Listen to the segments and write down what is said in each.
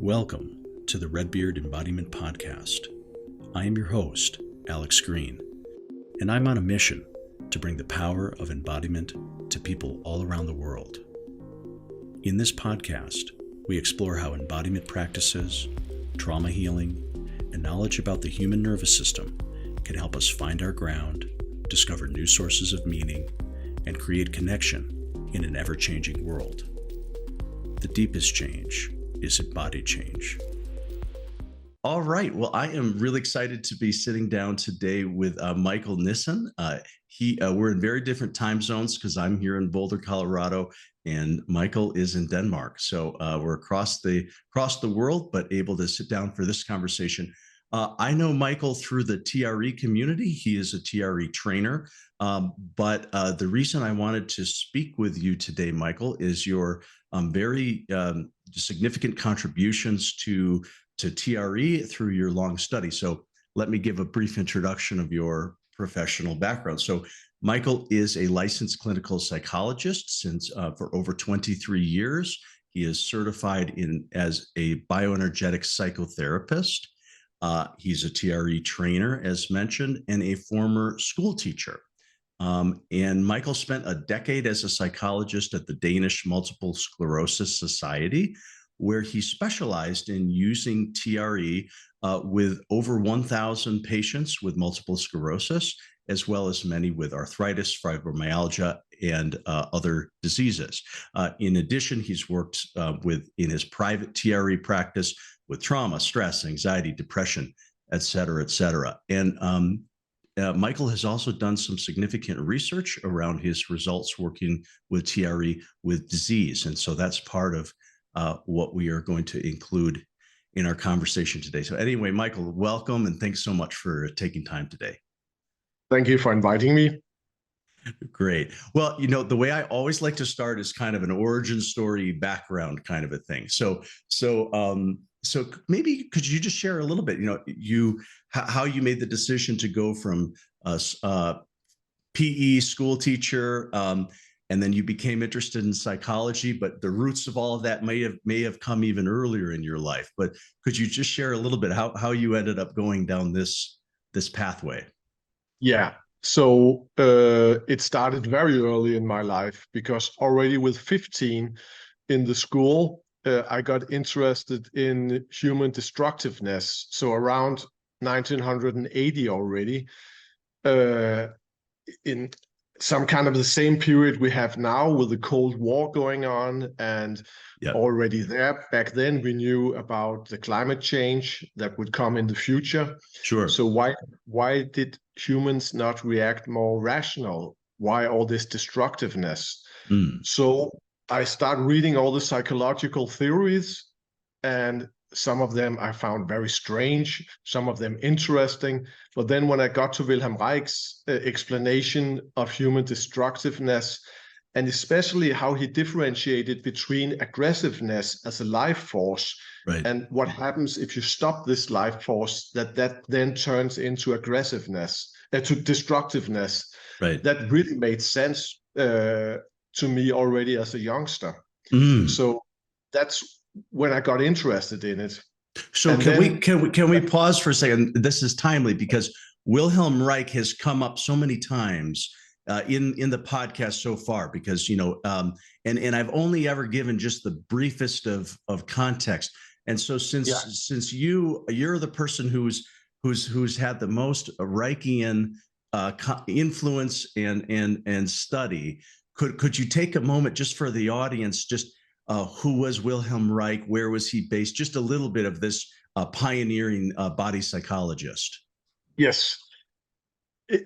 Welcome to the Redbeard Embodiment Podcast. I am your host, Alex Green, and I'm on a mission to bring the power of embodiment to people all around the world. In this podcast, we explore how embodiment practices, trauma healing, and knowledge about the human nervous system can help us find our ground, discover new sources of meaning, and create connection in an ever-changing world. The deepest change is embodied change. All right. Well, I am really excited to be sitting down today with Michael Nissen. We're in very different time zones because I'm here in Boulder, Colorado, and Michael is in Denmark. So we're across the world, but able to sit down for this conversation. I know Michael through the TRE community. He is a TRE trainer. But the reason I wanted to speak with you today, Michael, is your very significant contributions to TRE through your long study. So let me give a brief introduction of your professional background. So Michael is a licensed clinical psychologist for over 23 years. He is certified as a bioenergetics psychotherapist. He's a TRE trainer, as mentioned, and a former school teacher. And Michael spent a decade as a psychologist at the Danish Multiple Sclerosis Society, where he specialized in using TRE with over 1,000 patients with multiple sclerosis, as well as many with arthritis, fibromyalgia, and other diseases. In addition, he's worked in his private TRE practice with trauma, stress, anxiety, depression, et cetera, et cetera. And Michael has also done some significant research around his results working with TRE with disease. And so that's part of what we are going to include in our conversation today. So anyway, Michael, welcome, and thanks so much for taking time today. Thank you for inviting me. Great. Well, the way I always like to start is kind of an origin story background kind of a thing. So maybe could you just share a little bit, how you made the decision to go from PE school teacher, and then you became interested in psychology, but the roots of all of that may have come even earlier in your life. But could you just share a little bit how you ended up going down this pathway? Yeah. So it started very early in my life, because already with 15 in the school, I got interested in human destructiveness. So around 1980 already, in some kind of the same period we have now with the Cold War going on. And yep. Already back then we knew about the climate change that would come in the future. Sure. So why did humans not react more rational? Why all this destructiveness? So I started reading all the psychological theories, and some of them I found very strange, some of them interesting. But then when I got to Wilhelm Reich's explanation of human destructiveness, and especially how he differentiated between aggressiveness as a life force, right, and what happens if you stop this life force, that then turns into aggressiveness, to destructiveness, right, that really made sense to me already as a youngster. So that's when I got interested in it. So can we pause for a second? This is timely because Wilhelm Reich has come up so many times in the podcast so far, because and I've only ever given just the briefest of context. And so since you're the person who's had the most Reichian influence and study, could you take a moment just for the audience, just who was Wilhelm Reich? Where was he based? Just a little bit of this pioneering body psychologist. Yes.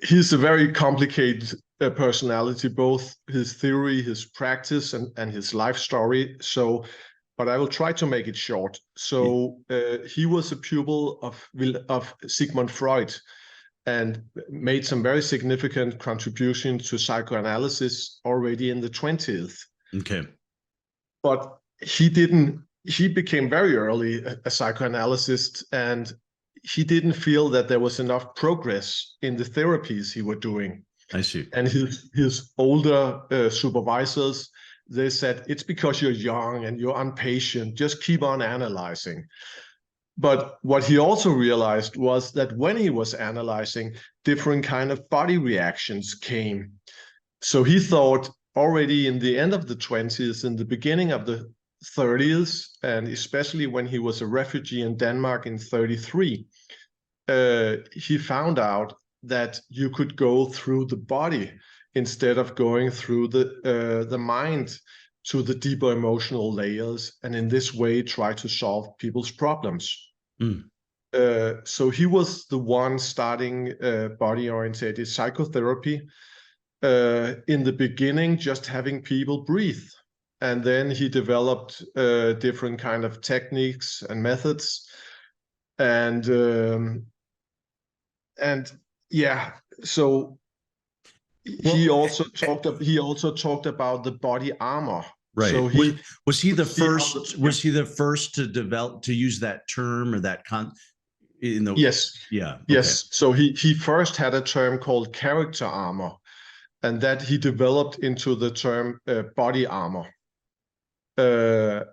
He's a very complicated personality, both his theory, his practice, and his life story. But I will try to make it short. So he was a pupil of Sigmund Freud, and made some very significant contributions to psychoanalysis already in the 20th. Okay. But he became very early a psychoanalyst, and he didn't feel that there was enough progress in the therapies he was doing. I see. And his older supervisors, they said, it's because you're young and you're impatient, just keep on analyzing. But what he also realized was that when he was analyzing, different kind of body reactions came. So he thought already in the end of the 20s, in the beginning of the 30s, and especially when he was a refugee in Denmark in 33, he found out that you could go through the body instead of going through the mind to the deeper emotional layers, and in this way try to solve people's problems. So he was the one starting body-oriented psychotherapy. In the beginning, just having people breathe. And then he developed different kind of techniques and methods. And yeah, so he also talked about the body armor. Right. So was he the first? Was he the first to use that term or that Yes. Yeah. Yes. Okay. So he first had a term called character armor, and that he developed into the term body armor. So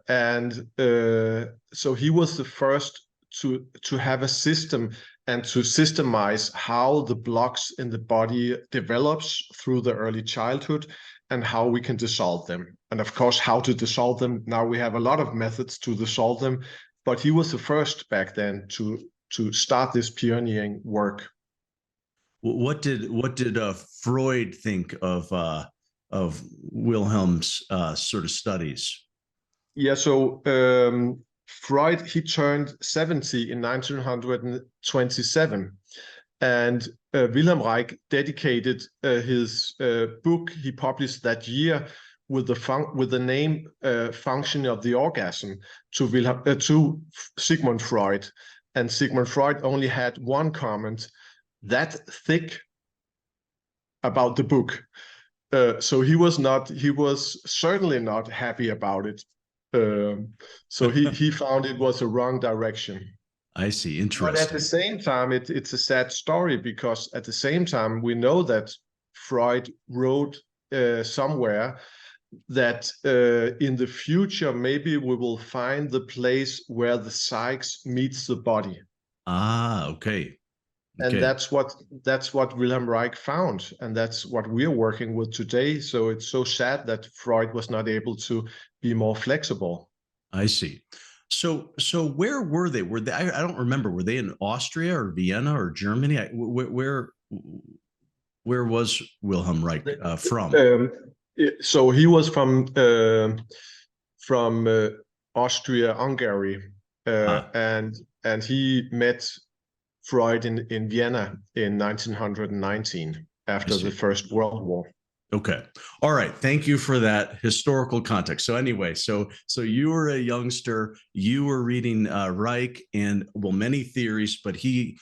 he was the first to have a system and to systemize how the blocks in the body develops through the early childhood and how we can dissolve them. And of course, how to dissolve them. Now we have a lot of methods to dissolve them, but he was the first back then to start this pioneering work. What did Freud think of Wilhelm's sort of studies? Yeah, so Freud, he turned 70 in 1927, and Wilhelm Reich dedicated his book he published that year with the name "Function of the Orgasm" to Sigmund Freud, and Sigmund Freud only had one comment that thick about the book. So he was certainly not happy about it. So he found it was a wrong direction. I see. Interesting. But at the same time, it's a sad story, because at the same time, we know that Freud wrote somewhere that in the future, maybe we will find the place where the psyche meets the body. Ah, okay. And that's what Wilhelm Reich found, and that's what we're working with today. So it's so sad that Freud was not able to be more flexible. I see. So where were they? I don't remember. Were they in Austria or Vienna or Germany? Where was Wilhelm Reich from? So he was from Austria-Hungary, and he met Freud in Vienna in 1919 after the First World War. Okay. All right. Thank you for that historical context. So anyway, so you were a youngster, you were reading Reich and many theories, but he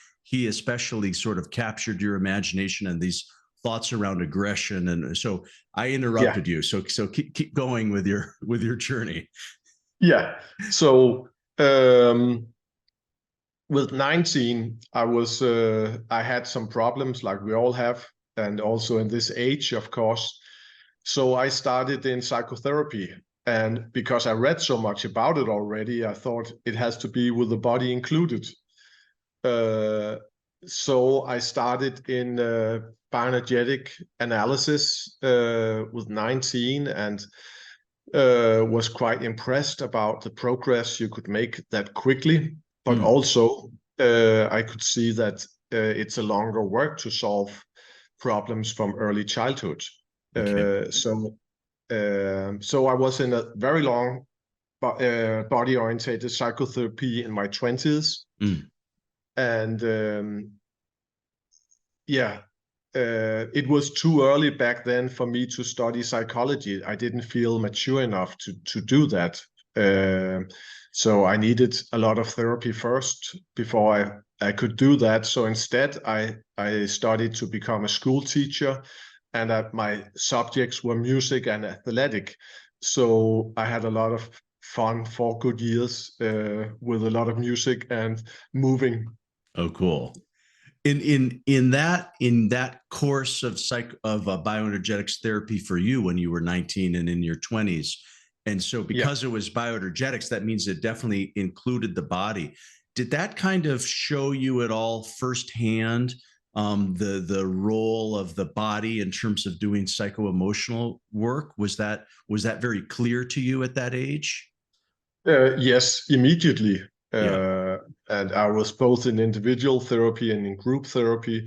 especially sort of captured your imagination and these thoughts around aggression. And so I interrupted you. So keep going with your journey. Yeah. So with 19, I had some problems like we all have, and also in this age, of course. So I started in psychotherapy, and because I read so much about it already, I thought it has to be with the body included. So I started in bioenergetic analysis with 19, and was quite impressed about the progress you could make that quickly. But also, I could see that it's a longer work to solve problems from early childhood. Okay. So I was in a very long body-oriented psychotherapy in my 20s. And it was too early back then for me to study psychology. I didn't feel mature enough to do that. So I needed a lot of therapy first before I could do that. So instead, I studied to become a school teacher, and my subjects were music and athletic. So I had a lot of fun 4 good years with a lot of music and moving. Oh, cool. in that course of bioenergetics therapy for you when you were 19 and in your 20s, and so because it was bioenergetics, that means it definitely included the body. Did that kind of show you at all firsthand the role of the body in terms of doing psycho-emotional work? Was that very clear to you at that age? Yes, immediately. Yeah. And I was both in individual therapy and in group therapy.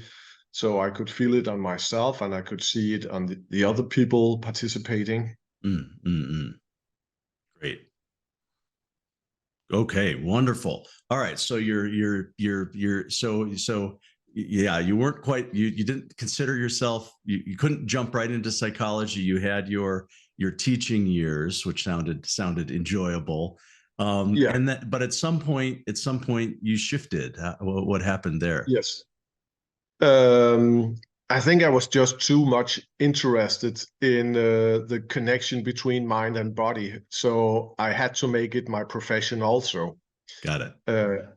So I could feel it on myself and I could see it on the other people participating. Great. Okay, wonderful. All right, so yeah, you weren't quite you didn't consider yourself, you couldn't jump right into psychology. You had your teaching years, which sounded enjoyable. Yeah, And that, but at some point you shifted. What happened there? yes. Um, I think I was just too much interested in the connection between mind and body. So I had to make it my profession also. Got it.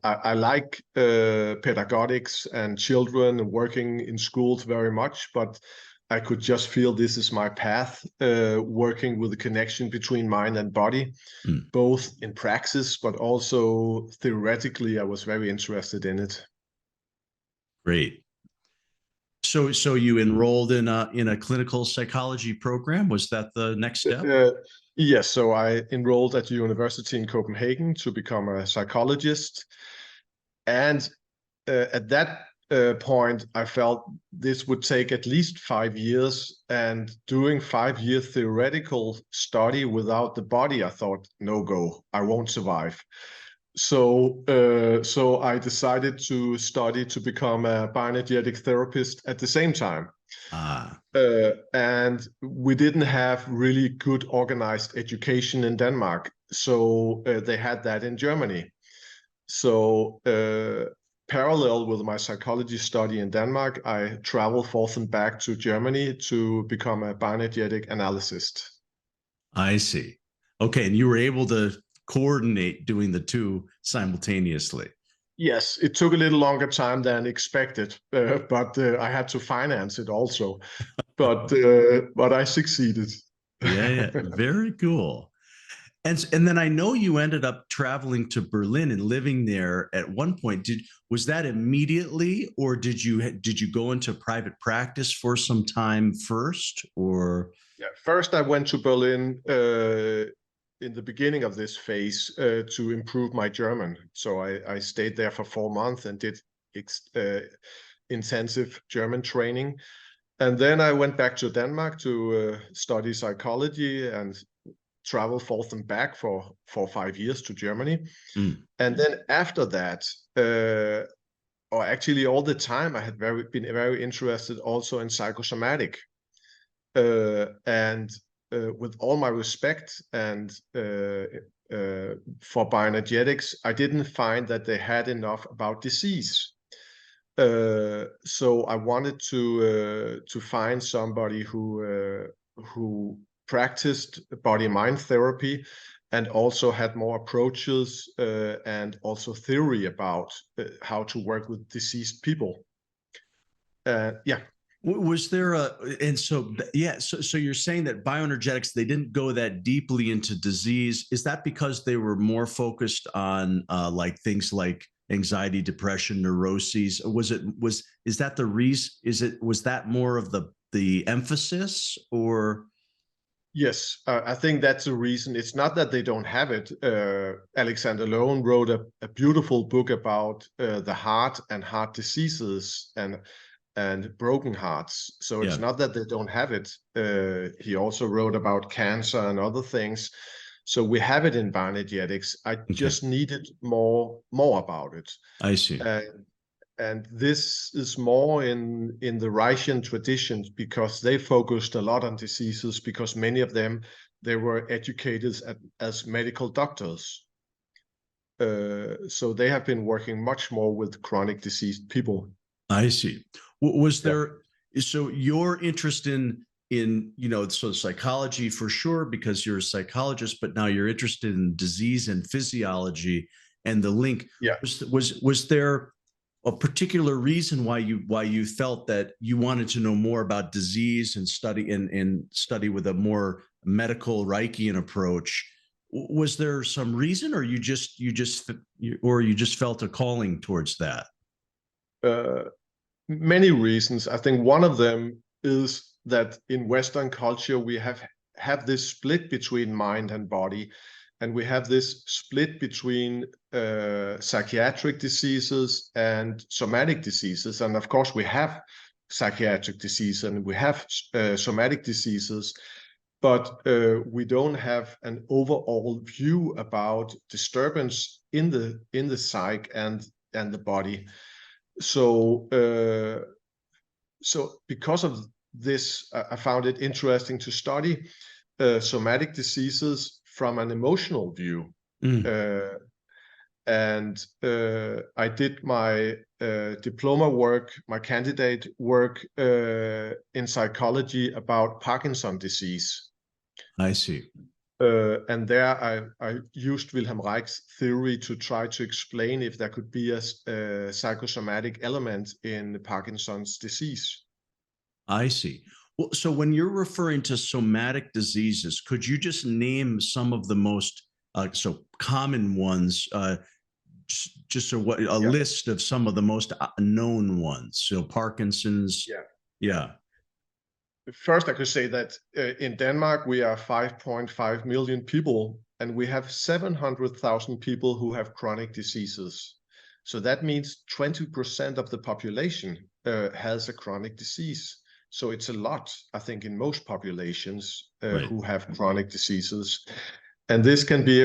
I like pedagogics and children and working in schools very much, but I could just feel this is my path, working with the connection between mind and body, both in praxis, but also theoretically, I was very interested in it. Great. So you enrolled in a clinical psychology program. Was that the next step? Yes, so I enrolled at the university in Copenhagen to become a psychologist. And at that point, I felt this would take at least 5 years. And doing 5 year theoretical study without the body, I thought, no go, I won't survive. So I decided to study to become a bioenergetic therapist at the same time. And we didn't have really good organized education in Denmark. So they had that in Germany. So parallel with my psychology study in Denmark, I traveled forth and back to Germany to become a bioenergetic analyst. I see. Okay, and you were able to coordinate doing the two simultaneously. Yes, it took a little longer time than expected, but I had to finance it also. But I succeeded. Yeah, very cool. And then I know you ended up traveling to Berlin and living there at one point. Was that immediately, or did you go into private practice for some time first, or? Yeah, first I went to Berlin in the beginning of this phase to improve my German. So I stayed there for 4 months and did intensive German training. And then I went back to Denmark to study psychology and travel forth and back for 5 years to Germany. And then after that, or actually all the time, I had been very interested also in psychosomatic. And with all my respect and for bioenergetics, I didn't find that they had enough about disease. So I wanted to find somebody who practiced body-mind therapy and also had more approaches and also theory about how to work with diseased people. Yeah. Was there so you're saying that bioenergetics, they didn't go that deeply into disease. Is that because they were more focused on like things like anxiety, depression, neuroses? Is that the reason? Was that more of the emphasis, or? Yes, I think that's the reason. It's not that they don't have it. Alexander Lowen wrote a beautiful book about the heart and heart diseases and broken hearts. So it's not that they don't have it. He also wrote about cancer and other things. So we have it in bioenergetics. I just needed more about it. I see. And this is more in the Reichian traditions because they focused a lot on diseases because many of them, they were educated as medical doctors. So they have been working much more with chronic diseased people. I see. Was there, so your interest in so psychology for sure, because you're a psychologist, but now you're interested in disease and physiology and the link. Yeah. Was there a particular reason why you felt that you wanted to know more about disease and study with a more medical Reichian approach? Was there some reason, or you just felt a calling towards that? Many reasons. I think one of them is that in Western culture we have this split between mind and body, and we have this split between psychiatric diseases and somatic diseases. And of course, we have psychiatric disease and we have somatic diseases, but we don't have an overall view about disturbance in the psyche and the body. So because of this, I found it interesting to study somatic diseases from an emotional view. And I did my diploma work, my candidate work in psychology about Parkinson's disease. I see. And there I used Wilhelm Reich's theory to try to explain if there could be a psychosomatic element in Parkinson's disease. I see. Well, so when you're referring to somatic diseases, could you just name some of the most common ones? Just a list of some of the most known ones. So Parkinson's. Yeah. First, I could say that in Denmark, we are 5.5 million people, and we have 700,000 people who have chronic diseases. So that means 20% of the population has a chronic disease. So it's a lot, I think, in most populations who have chronic diseases. And this can be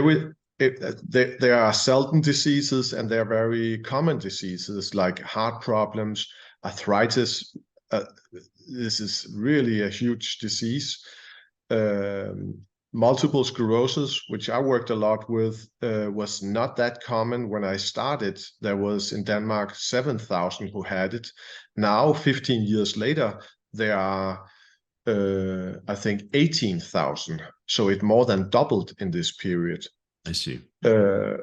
there are seldom diseases, and there are very common diseases like heart problems, arthritis. This is really a huge disease. Multiple sclerosis, which I worked a lot with, was not that common when I started. There was in Denmark 7,000 who had it. Now, 15 years later, there are, I think, 18,000. So it more than doubled in this period. I see. Yeah.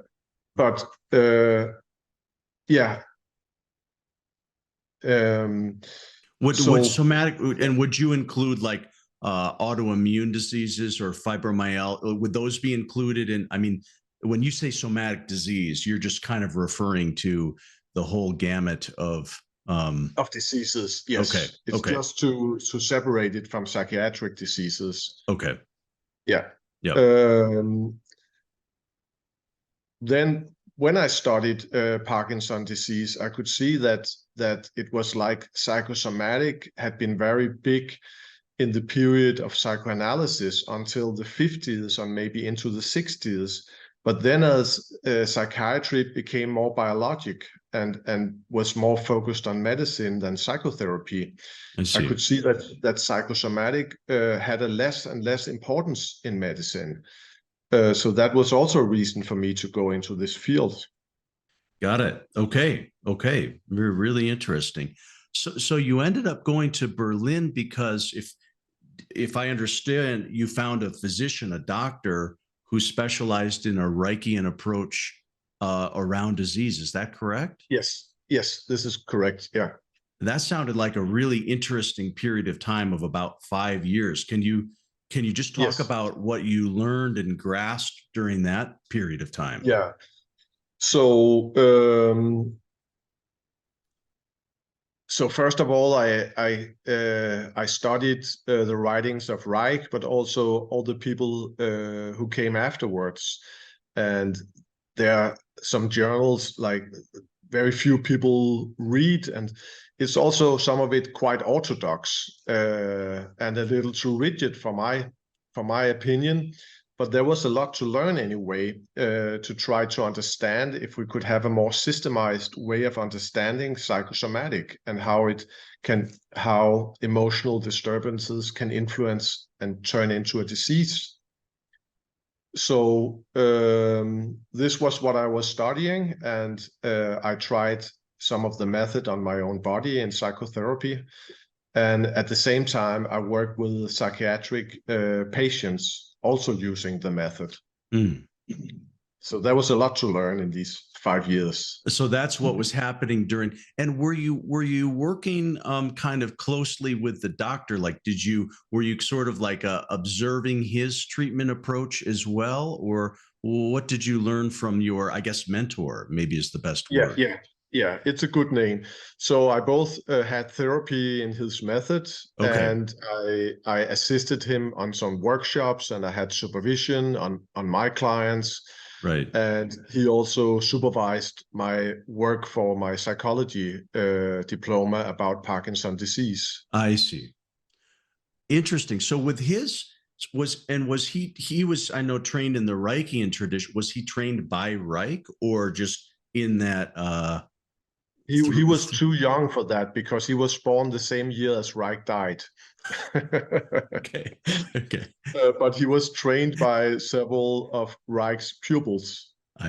Would somatic, and would you include like autoimmune diseases or fibromyalgia? Would those be included in? I mean, when you say somatic disease, you're just kind of referring to the whole gamut of diseases. Yes. Okay. It's just to separate it from psychiatric diseases. Okay. Yeah. Yeah. Then when I studied Parkinson's disease, I could see that it was like psychosomatic had been very big in the period of psychoanalysis until the 50s or maybe into the 60s. But then as psychiatry became more biologic and was more focused on medicine than psychotherapy, I could see that psychosomatic had a less and less importance in medicine. So that was also a reason for me to go into this field. Got it. Okay. Really interesting. So you ended up going to Berlin because if I understand, you found a physician, a doctor who specialized in a Reichian approach around disease. Is that correct? Yes, this is correct. Yeah. That sounded like a really interesting period of time of about 5 years. Can you just talk about what you learned and grasped during that period of time? Yeah. So first of all, I studied the writings of Reich, but also all the people who came afterwards. And there are some journals like very few people read, and it's also some of it quite orthodox and a little too rigid for my opinion. But there was a lot to learn anyway, to try to understand if we could have a more systemized way of understanding psychosomatic and how emotional disturbances can influence and turn into a disease. So this was what I was studying, and I tried some of the method on my own body in psychotherapy. And at the same time, I worked with psychiatric patients also using the method. So there was a lot to learn in these 5 years. So that's what was happening during. And were you working kind of closely with the doctor? Like, were you sort of like observing his treatment approach as well, or what did you learn from your, I guess, mentor? Maybe is the best Yeah, word. yeah, it's a good name. So I both had therapy in his method, Okay. and I assisted him on some workshops, and I had supervision on my clients. Right. And he also supervised my work for my psychology diploma about Parkinson's disease. I see. Interesting. So with his was he was, I know, trained in the Reichian tradition. Was he trained by Reich or just in that He through, was too young for that because he was born the same year as Reich died. okay. Okay. But he was trained by several of Reich's pupils.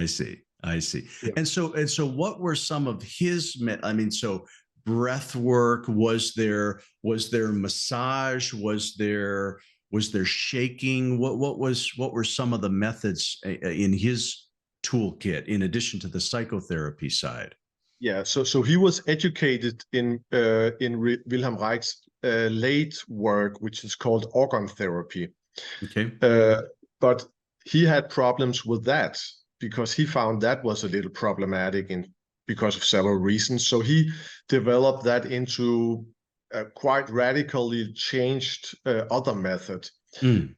I see. I see. Yeah. And so what were some of his, I mean, so breath work, was there massage, was there shaking? What were some of the methods in his toolkit in addition to the psychotherapy side? Yeah, so he was educated in Wilhelm Reich's late work, which is called orgone therapy. Okay. But he had problems with that because he found that was a little problematic because of several reasons. So he developed that into a quite radically changed other method. Mm.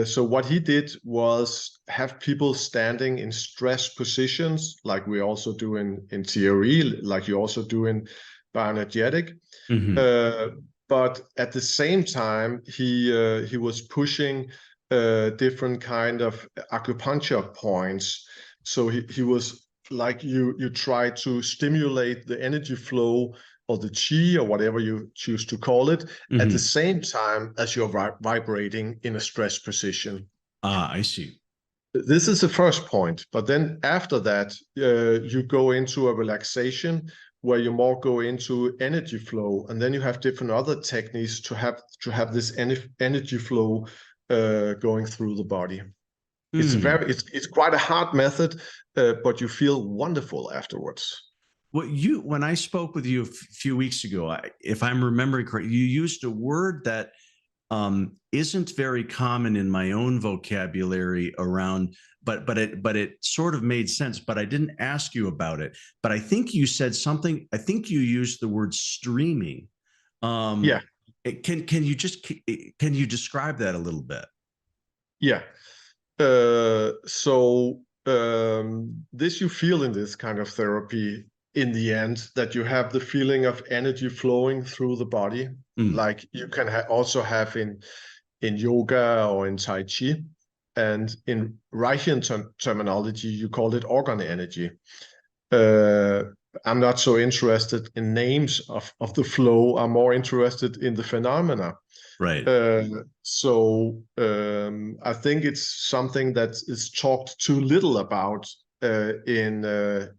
So what he did was have people standing in stress positions, like we also do in TRE, like you also do in bioenergetic. Mm-hmm. But at the same time, he was pushing different kind of acupuncture points. So he was like you try to stimulate the energy flow or the chi or whatever you choose to call it at the Mm-hmm. same time as you're vibrating in a stress position. Ah, I see. This is the first point, but then after that, you go into a relaxation where you more go into energy flow, and then you have different other techniques to have this energy flow going through the body. Mm. It's quite a hard method, but you feel wonderful afterwards. When I spoke with you a few weeks ago, if I'm remembering correctly, you used a word that isn't very common in my own vocabulary around, but it sort of made sense. But I didn't ask you about it. But I think you said something. I think you used the word streaming. Um, Yeah, can you describe that a little bit? yeah. This you feel in this kind of therapy in the end, that you have the feeling of energy flowing through the body, Mm. like you can also have in yoga or in Tai Chi. And in Reichian terminology, you call it orgone energy. Uh, I'm not so interested in names of the flow. I'm more interested in the phenomena. Right. I think it's something that is talked too little about in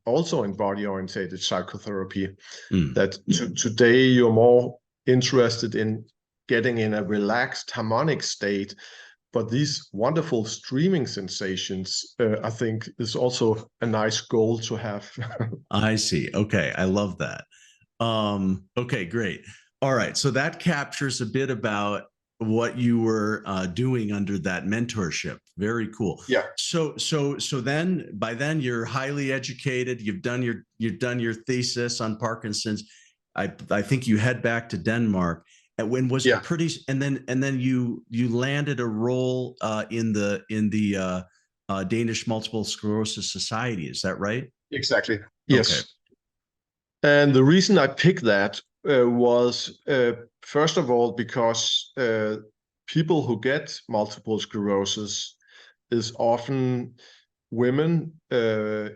also in body-oriented psychotherapy. Mm. That today you're more interested in getting in a relaxed harmonic state, but these wonderful streaming sensations, I think, is also a nice goal to have. I see. Okay, I love that. Okay, great. All right, so that captures a bit about what you were doing under that mentorship. Very cool. Yeah. So then by then you're highly educated. You've done your thesis on Parkinson's. I think you head back to Denmark. And when was Yeah. pretty, and then you landed a role in the Danish Multiple Sclerosis Society. Is that right? Exactly. Okay. Yes. And the reason I picked that was, first of all, because people who get multiple sclerosis is often women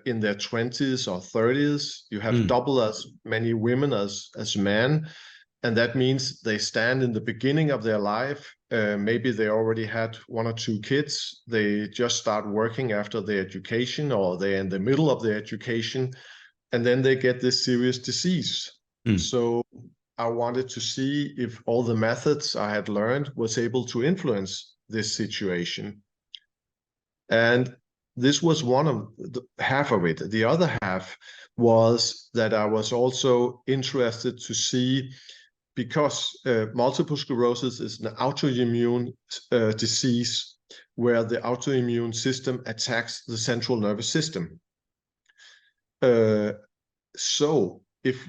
in their 20s or 30s. You have Mm. double as many women as men. And that means they stand in the beginning of their life. Maybe they already had 1 or 2 kids. They just start working after their education, or they're in the middle of their education, and then they get this serious disease. Mm. So I wanted to see if all the methods I had learned was able to influence this situation. And this was one of the half of it. The other half was that I was also interested to see, because multiple sclerosis is an autoimmune disease where the autoimmune system attacks the central nervous system. So if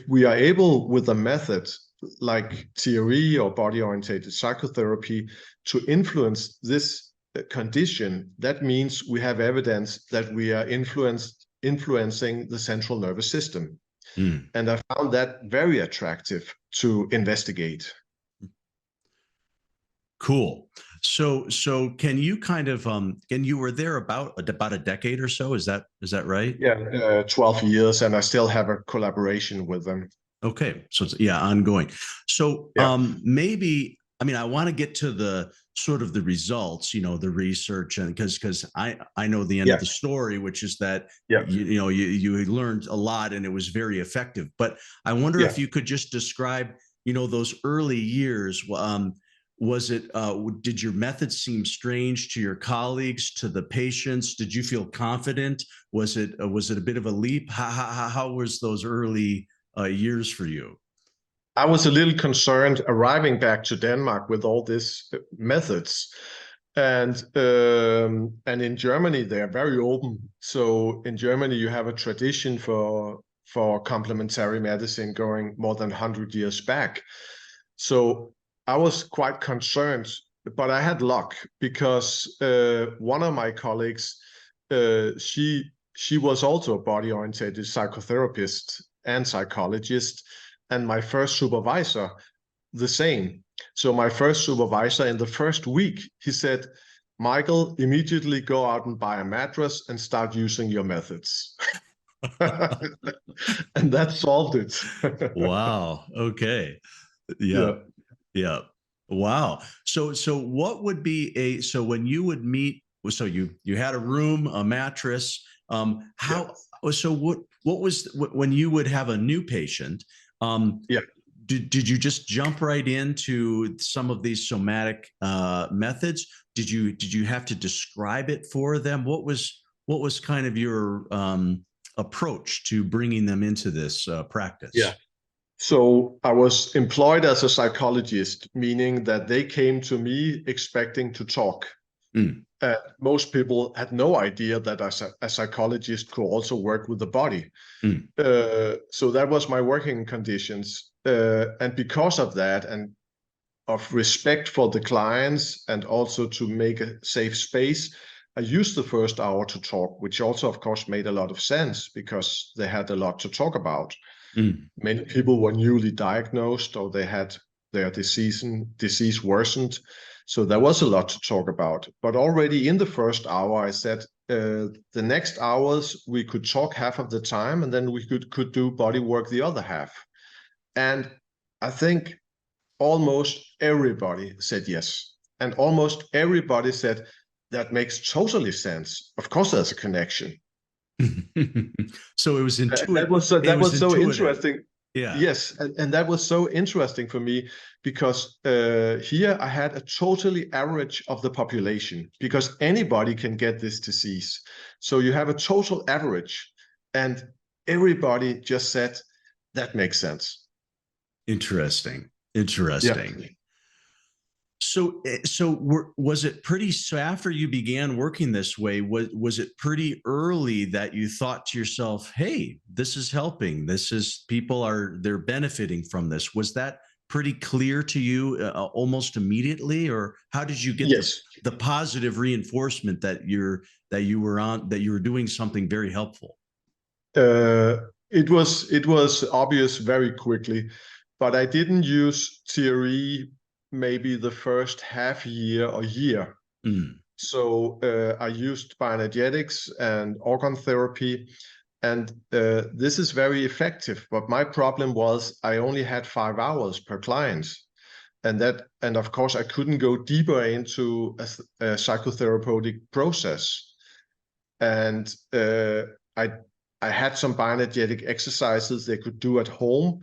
we are able with a method like TRE or body-oriented psychotherapy to influence this condition, that means we have evidence that we are influencing the central nervous system. And I found that very attractive to investigate. Cool. So can you kind of and you were there about a decade or so, is that right? Yeah, 12 years, and I still have a collaboration with them. Okay, so it's ongoing. So maybe, I mean, I want to get to the sort of the results, the research, and because I know the end of the story, which is that you learned a lot and it was very effective. But I wonder if you could just describe, those early years. Was it, did your method seem strange to your colleagues, to the patients? Did you feel confident? Was it a bit of a leap? How was those early years for you? I was a little concerned arriving back to Denmark with all these methods. And in Germany, they are very open. So in Germany, you have a tradition for complementary medicine going more than 100 years back. So I was quite concerned, but I had luck, because one of my colleagues, she was also a body-oriented psychotherapist and psychologist, and my first supervisor, the same. So my first supervisor, in the first week, he said, "Michael, immediately go out and buy a mattress and start using your methods." And that solved it. Wow. Okay. Yeah. Wow. So what would be so when you would meet, so you had a room, a mattress, so what was, when you would have a new patient, did you just jump right into some of these somatic methods? Did you have to describe it for them? What was kind of your approach to bringing them into this practice? So I was employed as a psychologist, meaning that they came to me expecting to talk. Most people had no idea that a psychologist could also work with the body. So that was my working conditions. And because of that, and of respect for the clients, and also to make a safe space, I used the first hour to talk, which also, of course, made a lot of sense because they had a lot to talk about. Many people were newly diagnosed, or they had their disease worsened. So there was a lot to talk about. But already in the first hour, I said, the next hours, we could talk half of the time, and then we could do body work the other half. And I think almost everybody said yes. And almost everybody said, that makes totally sense. Of course, there's a connection. So it was intuitive. That was so interesting. Yeah. Yes, and that was so interesting for me, because here I had a totally average of the population, because anybody can get this disease. So you have a total average, and everybody just said, that makes sense. Interesting. Yeah. So was it pretty, so after you began working this way, was it pretty early that you thought to yourself, hey, this is helping, they're benefiting from this? Was that pretty clear to you almost immediately, or how did you get the positive reinforcement that you were doing something very helpful? It was obvious very quickly, but I didn't use TRE maybe the first half year or year. So I used bioenergetics and orgone therapy, and this is very effective. But my problem was I only had 5 hours per client, and of course I couldn't go deeper into a psychotherapeutic process. And I had some bioenergetic exercises they could do at home.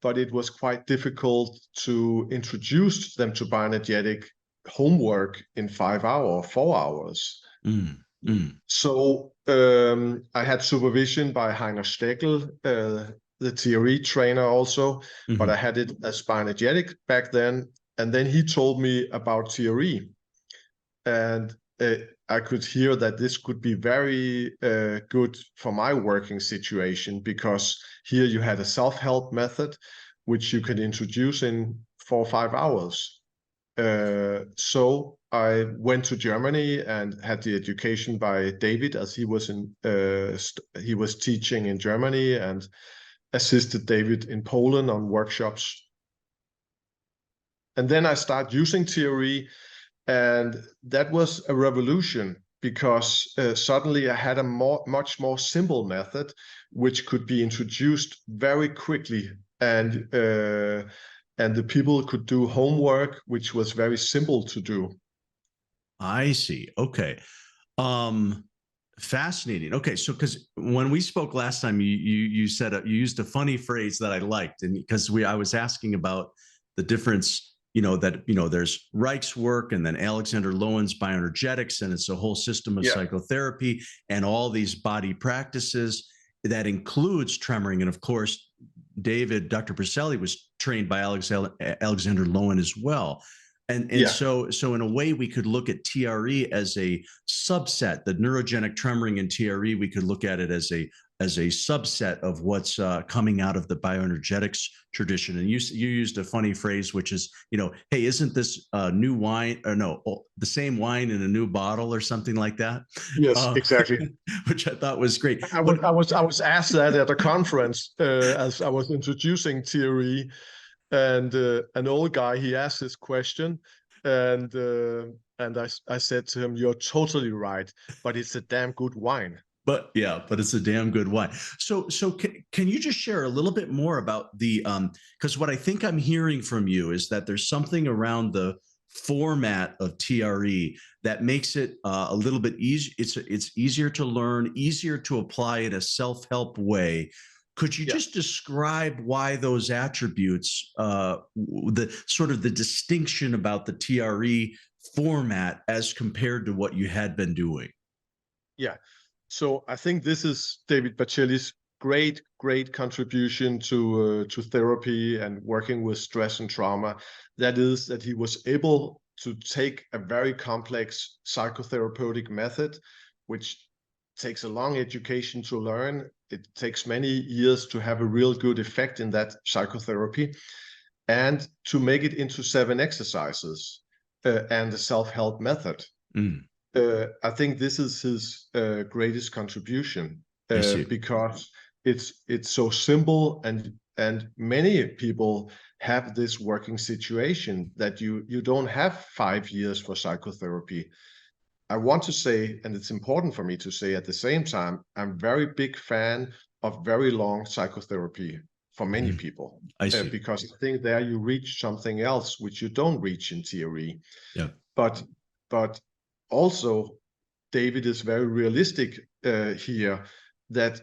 But it was quite difficult to introduce them to bioenergetic homework in 5 hours or 4 hours. Mm, mm. So I had supervision by Heiner Steckel, the TRE trainer also, but I had it as Bioenergetics back then. And then he told me about TRE, and I could hear that this could be very good for my working situation, because here you had a self-help method which you could introduce in 4 or 5 hours. So I went to Germany and had the education by David, as he was he was teaching in Germany, and assisted David in Poland on workshops. And then I started using TRE, and that was a revolution, because suddenly I had a much more simple method which could be introduced very quickly, and the people could do homework, which was very simple to do. I see. Okay. Fascinating. Okay, so because when we spoke last time, you said you used a funny phrase that I liked, and because I was asking about the difference, that there's Reich's work, and then Alexander Lowen's bioenergetics, and it's a whole system of psychotherapy and all these body practices that includes tremoring, and of course, Dr. Berselli was trained by Alexander Lowen as well. And so in a way, we could look at TRE as a subset. The neurogenic tremoring in TRE, we could look at it as a subset of what's coming out of the bioenergetics tradition. And you used a funny phrase, which is, hey, isn't this new wine, or no, the same wine in a new bottle, or something like that? Yes, exactly. Which I thought was great. I was asked that at a conference as I was introducing TRE. And an old guy, he asked this question, and I said to him, "You're totally right, but it's a damn good wine." But it's a damn good wine. So can you just share a little bit more about the because what I think I'm hearing from you is that there's something around the format of TRE that makes it a little bit easy. It's easier to learn, easier to apply in a self-help way. Could you just describe why those attributes, the sort of the distinction about the TRE format as compared to what you had been doing? Yeah. So I think this is David Berceli's great contribution to therapy and working with stress and trauma. That is that he was able to take a very complex psychotherapeutic method, which takes a long education to learn. It takes many years to have a real good effect in that psychotherapy, and to make it into 7 exercises and a self-help method. I think this is his greatest contribution, because it's so simple, and many people have this working situation that you don't have 5 years for psychotherapy. I want to say, and it's important for me to say at the same time, I'm very big fan of very long psychotherapy for many people. I see. Because I think there you reach something else which you don't reach in TRE. Yeah. But also, David is very realistic here, that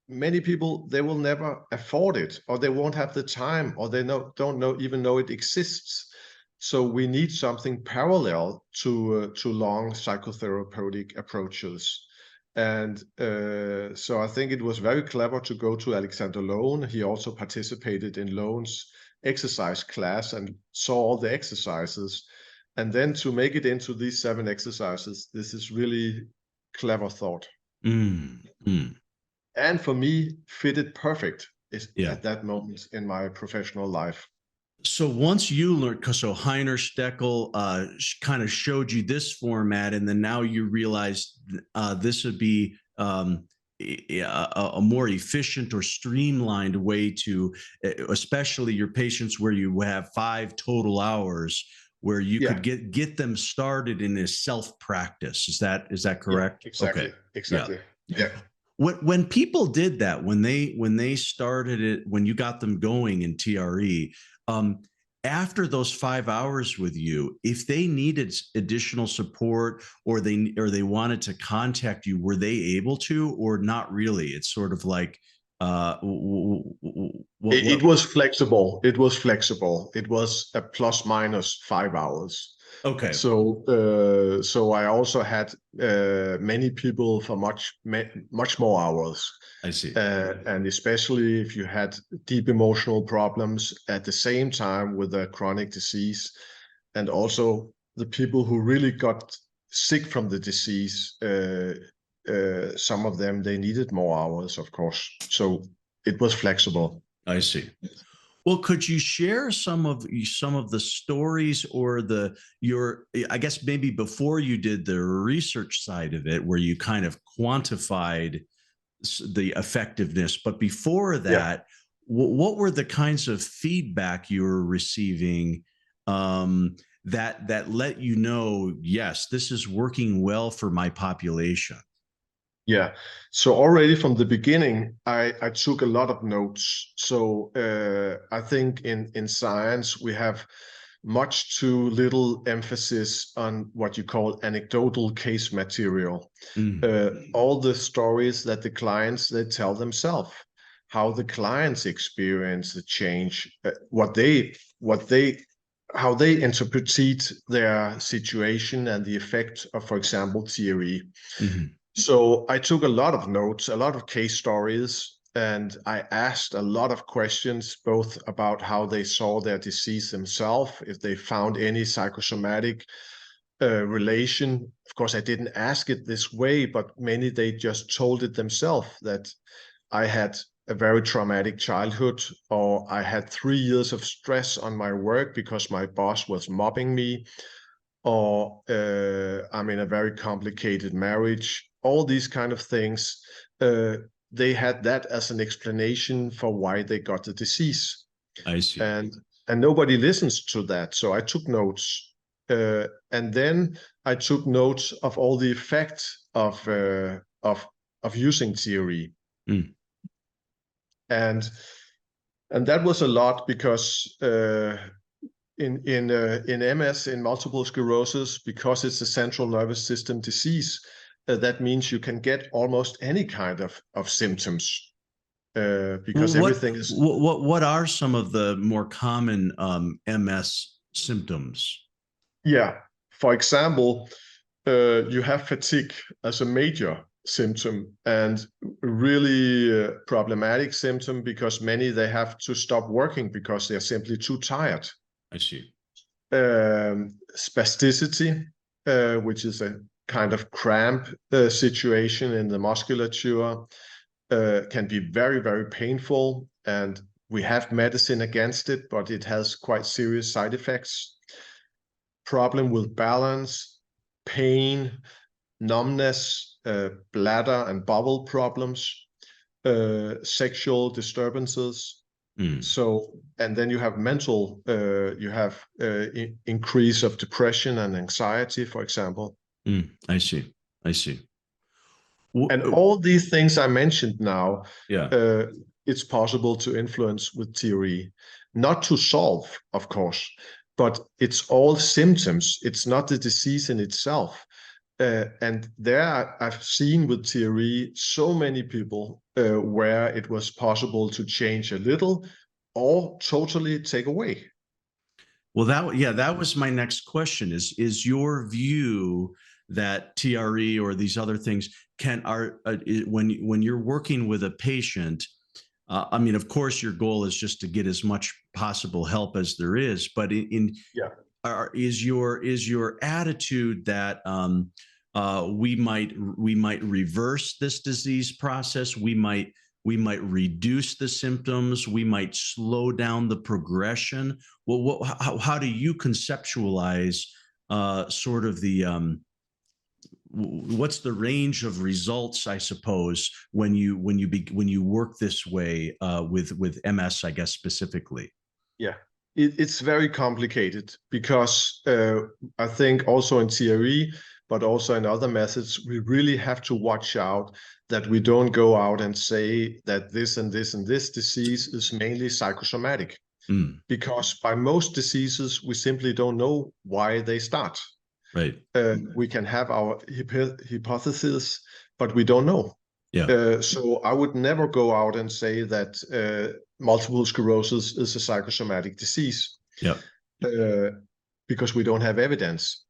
many people, they will never afford it, or they won't have the time, or they don't even know it exists. So we need something parallel to long psychotherapeutic approaches. And so I think it was very clever to go to Alexander Lowen. He also participated in Lowen's exercise class and saw all the exercises. And then to make it into these 7 exercises, this is really clever thought. And for me, fitted perfect at that moment in my professional life. So once you learned, so Heiner Steckel kind of showed you this format, and then now you realized this would be a more efficient or streamlined way to, especially your patients where you have 5 total hours, where you could get them started in a self-practice. Is that correct? Yeah, exactly. Okay. Exactly. Yeah. When people did that, when they started it, when you got them going in TRE, after those 5 hours with you, if they needed additional support, or they wanted to contact you, were they able to, or not really? It's sort of like it was flexible. It was flexible. It was a plus minus 5 hours. Okay. So I also had many people for much more hours. I see. And especially if you had deep emotional problems at the same time with a chronic disease, and also the people who really got sick from the disease, some of them, they needed more hours, of course. So it was flexible. I see. Well, could you share some of the stories or I guess maybe before you did the research side of it, where you kind of quantified the effectiveness, but before that, what were the kinds of feedback you were receiving that let you know, yes, this is working well for my population? Yeah. So already from the beginning, I took a lot of notes. So I think in science, we have much too little emphasis on what you call anecdotal case material. All the stories that the clients, they tell themselves, how the clients experience the change, how they interpret their situation and the effect of, for example, TRE. So I took a lot of notes, a lot of case stories, and I asked a lot of questions, both about how they saw their disease themselves, if they found any psychosomatic relation. Of course, I didn't ask it this way, but many, they just told it themselves, that I had a very traumatic childhood, or I had 3 years of stress on my work because my boss was mobbing me, or I'm in a very complicated marriage. All these kind of things, they had that as an explanation for why they got the disease. I see. And nobody listens to that. So I took notes, and then I took notes of all the effects of using TRE. And that was a lot, because in MS, in multiple sclerosis, because it's a central nervous system disease, that means you can get almost any kind of symptoms, because everything is. What are some of the more common MS symptoms? Yeah, for example, you have fatigue as a major symptom, and really problematic symptom, because many, they have to stop working because they're simply too tired. I see. Spasticity, which is a kind of cramp situation in the musculature, can be very, very painful, and we have medicine against it, but it has quite serious side effects. Problem with balance, pain, numbness, bladder and bowel problems, sexual disturbances. So, and then you have mental, you have increase of depression and anxiety, for example. I see. I see. And all these things I mentioned now, yeah, it's possible to influence with TRE. Not to solve, of course, but it's all symptoms. It's not the disease in itself. And there I've seen with TRE so many people where it was possible to change a little or totally take away. Well, that was my next question. Is your view that TRE or these other things when you're working with a patient? I mean, of course, your goal is just to get as much possible help as there is. But is your attitude that we might reverse this disease process? We might reduce the symptoms. We might slow down the progression. Well, how do you conceptualize sort of the what's the range of results, I suppose, when you work this way with MS, I guess, specifically? Yeah, it's very complicated, because I think also in TRE, but also in other methods, we really have to watch out that we don't go out and say that this and this and this disease is mainly psychosomatic. Because by most diseases, we simply don't know why they start. Right. We can have our hypothesis, but we don't know. Yeah. So I would never go out and say that multiple sclerosis is a psychosomatic disease. Yeah. because we don't have evidence.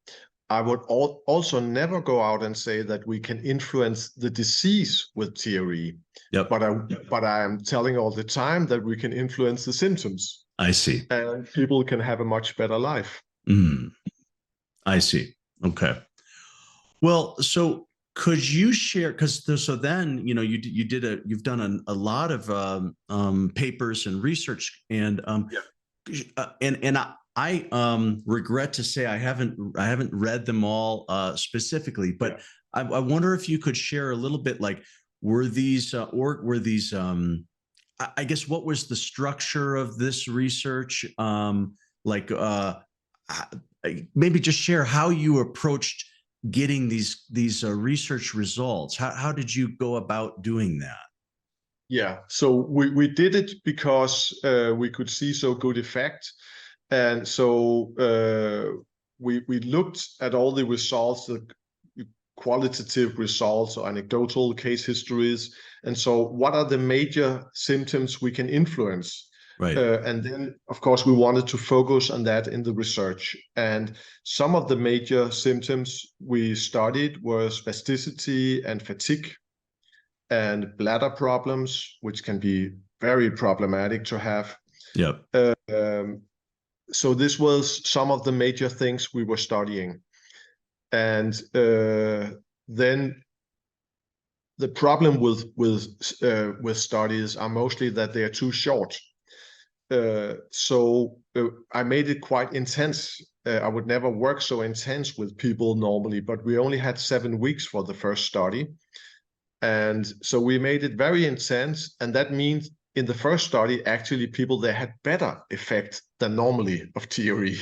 I would also never go out and say that we can influence the disease with TRE. Yep. But I am telling all the time that we can influence the symptoms. I see. And people can have a much better life. I see. Okay. Well, so could you share, because so then, you know, you've done a lot of papers and research, and I regret to say I haven't read them all specifically, but I wonder if you could share a little bit, like, were these I guess, what was the structure of this research? Maybe just share how you approached getting these research results. How did you go about doing that? Yeah, so we did it because we could see so good effect. And so we looked at all the results, the qualitative results or anecdotal case histories. And so what are the major symptoms we can influence? Right. And then, of course, we wanted to focus on that in the research. And some of the major symptoms we studied were spasticity and fatigue and bladder problems, which can be very problematic to have. Yep. So this was some of the major things we were studying. And then the problem with studies are mostly that they are too short. So I made it quite intense. I would never work so intense with people normally, but we only had 7 weeks for the first study. And so we made it very intense. And that means in the first study, actually, people, they had better effect than normally of TRE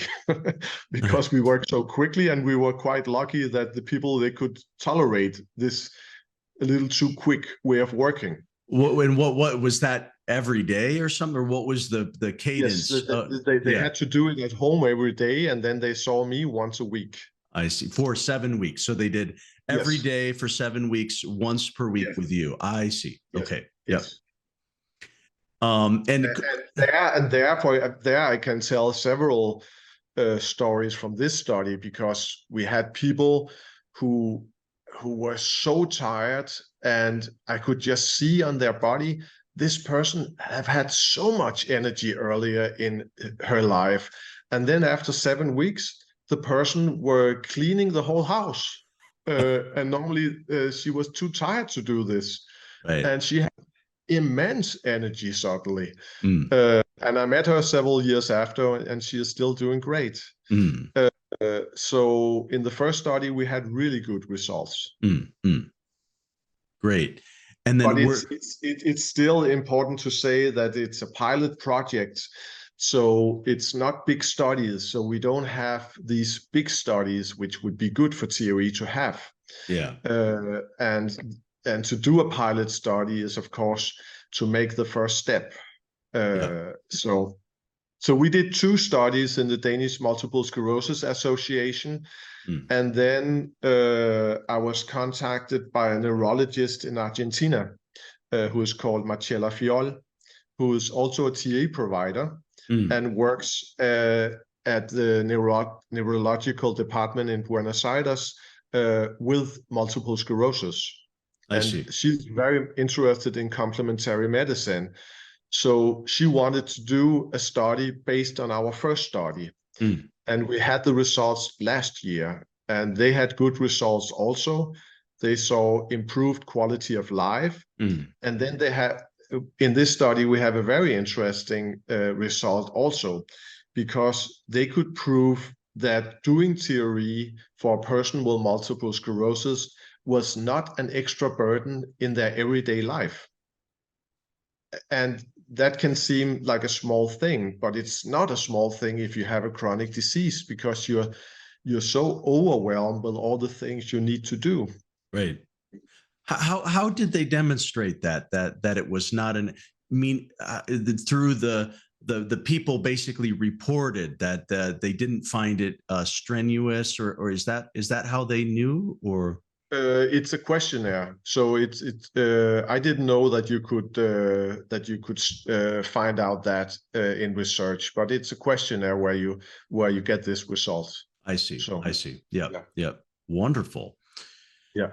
because we worked so quickly, and we were quite lucky that the people, they could tolerate this a little too quick way of working. What was that, every day or something, or what was the cadence? Yes, they had to do it at home every day, and then they saw me once a week. I see. For 7 weeks. So they did every day for 7 weeks, once per week with you. I see. Yes. Okay. Yes. Yep. And there I can tell several stories from this study, because we had people who were so tired, and I could just see on their body, this person have had so much energy earlier in her life, and then after 7 weeks, the person were cleaning the whole house, and normally she was too tired to do this, and she had immense energy suddenly. And I met her several years after, and she is still doing great. So in the first study, we had really good results. Great. And then, but it's still important to say that it's a pilot project, so it's not big studies. So we don't have these big studies, which would be good for TRE to have. Yeah. And to do a pilot study is, of course, to make the first step. So we did 2 studies in the Danish Multiple Sclerosis Association. And then I was contacted by a neurologist in Argentina who is called Marcella Fiol, who is also a TA provider and works at the neurological department in Buenos Aires with multiple sclerosis. And she's very interested in complementary medicine. So she wanted to do a study based on our first study. And we had the results last year, and they had good results also. They saw improved quality of life. And then they had, in this study, we have a very interesting result also, because they could prove that doing TRE for a person with multiple sclerosis was not an extra burden in their everyday life. And that can seem like a small thing, but it's not a small thing if you have a chronic disease, because you're so overwhelmed with all the things you need to do. Right. How did they demonstrate that it was not through the people basically reported that they didn't find it strenuous, or is that how they knew? Or It's a questionnaire, so it's I didn't know that you could find out that in research, but it's a questionnaire where you get this result. I see. So I see. Yep. yeah, Yep. Wonderful. yeah,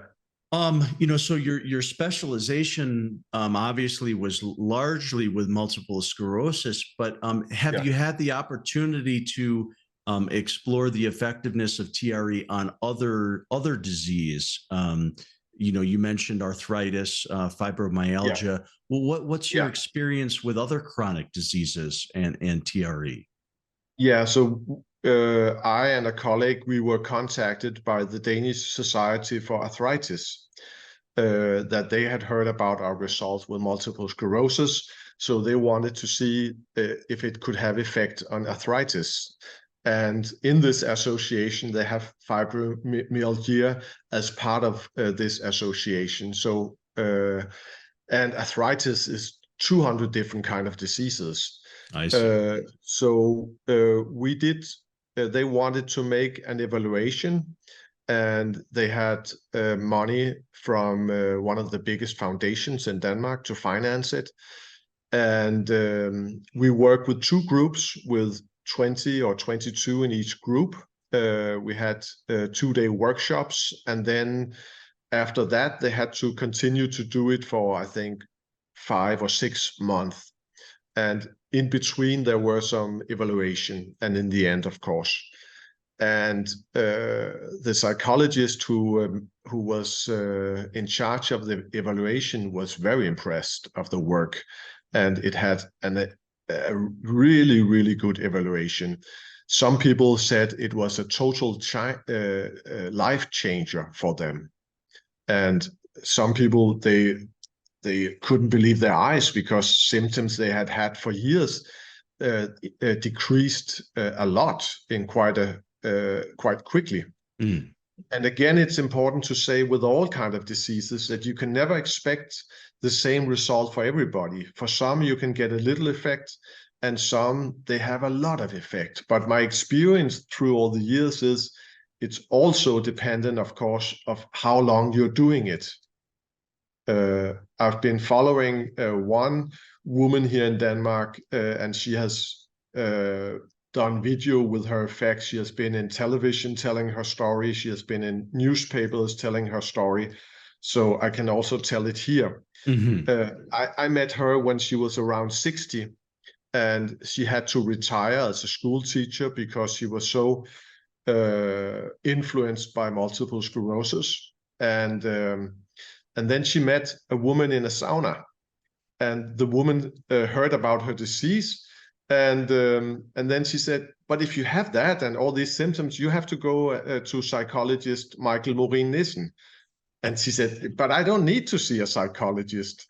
So your specialization obviously was largely with multiple sclerosis, but have yeah. you had the opportunity to explore the effectiveness of TRE on other disease? You mentioned arthritis, Yeah. fibromyalgia. Well, what's your Yeah. experience with other chronic diseases and TRE? Yeah, so I and a colleague, we were contacted by the Danish Society for Arthritis, that they had heard about our results with multiple sclerosis. So they wanted to see if it could have effect on arthritis. And in this association, they have fibromyalgia as part of this association. So, and arthritis is 200 different kind of diseases. I see. We did, they wanted to make an evaluation, and they had money from one of the biggest foundations in Denmark to finance it. And we worked with two groups with 20 or 22 in each group. We had 2-day workshops, and then after that, they had to continue to do it for, I think, 5 or 6 months. And in between, there were some evaluation, and in the end, of course. And the psychologist who was in charge of the evaluation was very impressed of the work, and it had a really, really good evaluation. Some people said it was a total life changer for them, and some people they couldn't believe their eyes because symptoms they had had for years decreased a lot in quite quickly. Mm. And again, it's important to say with all kind of diseases that you can never expect the same result for everybody. For some, you can get a little effect, and some, they have a lot of effect. But my experience through all the years is it's also dependent, of course, of how long you're doing it. I've been following one woman here in Denmark, and she has done video with her effects. She has been in television telling her story. She has been in newspapers telling her story. So I can also tell it here. Mm-hmm. I met her when she was around 60, and she had to retire as a school teacher because she was so influenced by multiple sclerosis. And then she met a woman in a sauna, and the woman heard about her disease, and then she said, "But if you have that and all these symptoms, you have to go to psychologist Morin Nissen." And she said, "But I don't need to see a psychologist."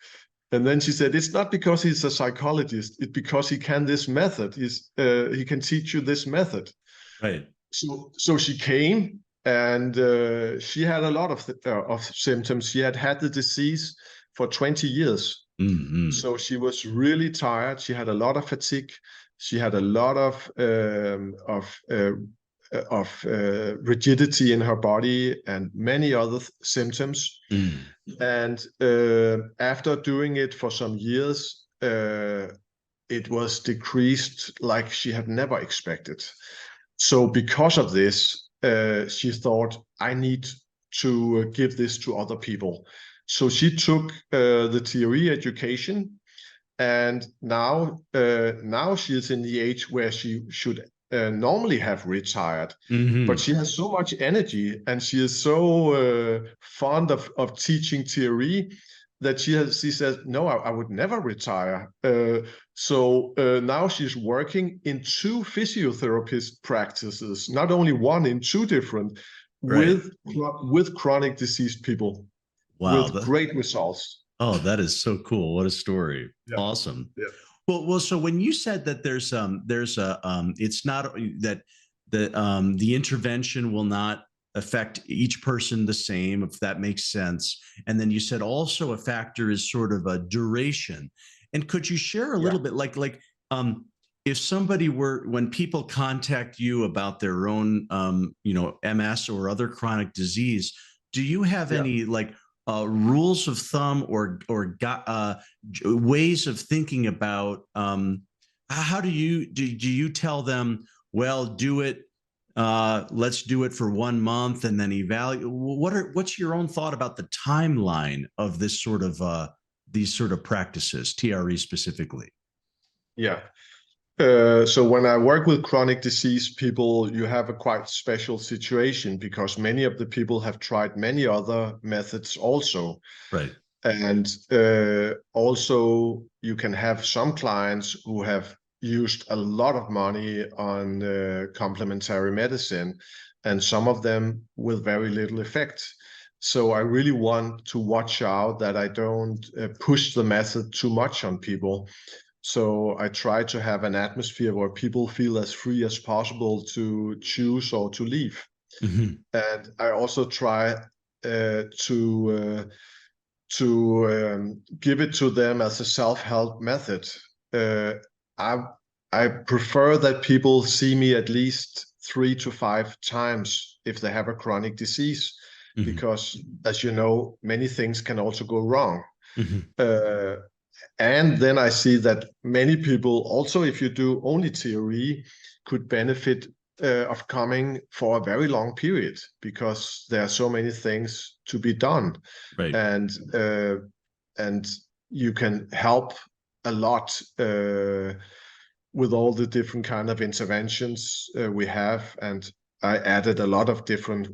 And then she said, "It's not because he's a psychologist; it's because he can this method. He can teach you this method." Right. So she came, and she had a lot of symptoms. She had had the disease for 20 years. Mm-hmm. So she was really tired. She had a lot of fatigue. She had a lot of rigidity in her body and many other symptoms. Mm. And after doing it for some years, it was decreased like she had never expected. So because of this, she thought, I need to give this to other people. So she took the TRE education, and now she is in the age where she should normally have retired. Mm-hmm. But she has so much energy, and she is so fond of teaching TRE that she says, no, I would never retire. So now she's working in 2 physiotherapist practices, not only one, in 2 different, Right. with chronic diseased people. Wow. With great results. Oh, that is so cool. What a story. Yeah. Awesome. Yeah. Well, so when you said that there's it's not that the intervention will not affect each person the same, if that makes sense. And then you said also a factor is sort of a duration. And could you share a little bit if somebody when people contact you about their own MS or other chronic disease, do you have any like rules of thumb or ways of thinking about how do you tell them, well, do it, let's do it for 1 month and then evaluate? What's your own thought about the timeline of this sort of these sort of practices, TRE specifically? Yeah. So when I work with chronic disease people, you have a quite special situation because many of the people have tried many other methods also. Right. And also you can have some clients who have used a lot of money on complementary medicine, and some of them with very little effect. So I really want to watch out that I don't push the method too much on people. So I try to have an atmosphere where people feel as free as possible to choose or to leave. Mm-hmm. And I also try to give it to them as a self-help method. I prefer that people see me at least 3 to 5 times if they have a chronic disease, mm-hmm. because as you know, many things can also go wrong. Mm-hmm. And then I see that many people also, if you do only TRE, could benefit of coming for a very long period because there are so many things to be done. Right. And you can help a lot with all the different kind of interventions we have. And I added a lot of different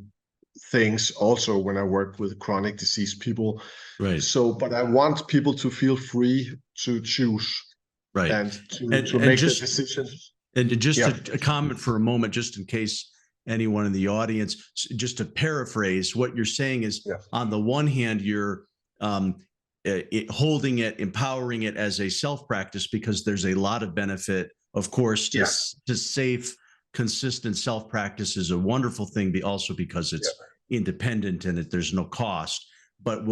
things also when I work with chronic disease people. Right. So, but I want people to feel free to choose. Right. And to make the decision. And just a comment for a moment, just in case anyone in the audience, just to paraphrase, what you're saying is, on the one hand, you're holding it, empowering it as a self-practice because there's a lot of benefit, of course, to safe, consistent self-practice is a wonderful thing, but also because it's independent and there's no cost. But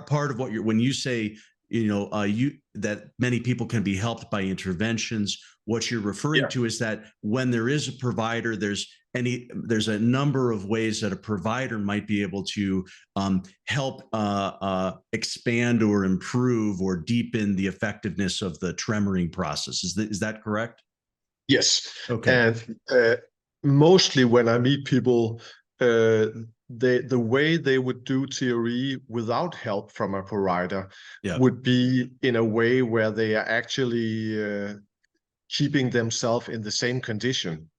part of what when you say, that many people can be helped by interventions, what you're referring to is that when there is a provider, there's a number of ways that a provider might be able to help expand or improve or deepen the effectiveness of the tremoring process. Is that correct? Yes. Okay. And mostly when I meet people, the way they would do TRE without help from a provider would be in a way where they are actually keeping themselves in the same condition.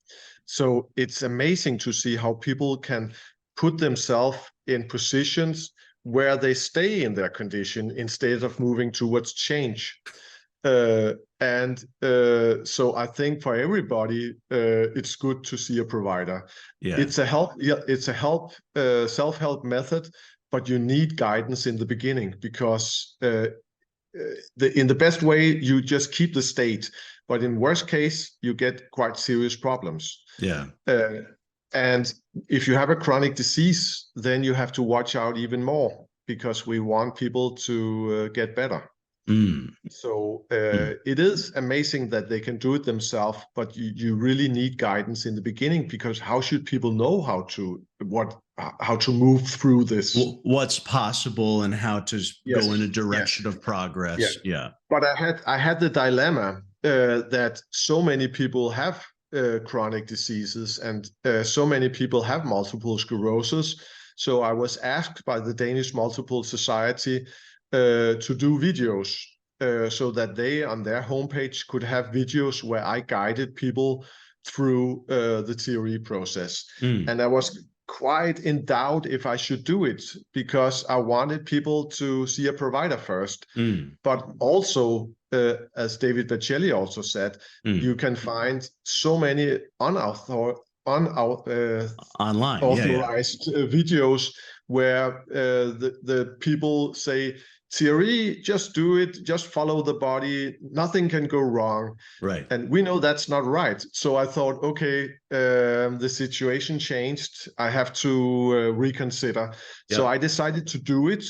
So it's amazing to see how people can put themselves in positions where they stay in their condition instead of moving towards change. So I think for everybody, it's good to see a provider. Yeah. It's a self-help method, but you need guidance in the beginning because in the best way, you just keep the state, but in worst case, you get quite serious problems. Yeah. And if you have a chronic disease, then you have to watch out even more because we want people to get better. So it is amazing that they can do it themselves, but you really need guidance in the beginning because how should people know how to move through this? What's possible and how to go in a direction of progress. Yeah. But I had the dilemma that so many people have chronic diseases and so many people have multiple sclerosis. So I was asked by the Danish Multiple Society to do videos so that they on their homepage could have videos where I guided people through the TRE process. And I was quite in doubt if I should do it because I wanted people to see a provider first. But also, as David Bacelli also said, you can find so many unauthorized videos where the people say, TRE, just do it, just follow the body, nothing can go wrong. Right. And we know that's not right. So I thought, okay, the situation changed. I have to reconsider. Yep. So I decided to do it.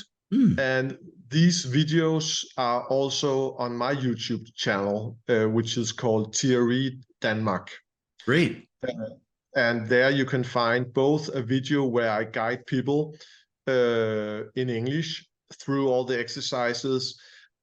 And these videos are also on my YouTube channel, which is called TRE Denmark. Great. And there you can find both a video where I guide people in English through all the exercises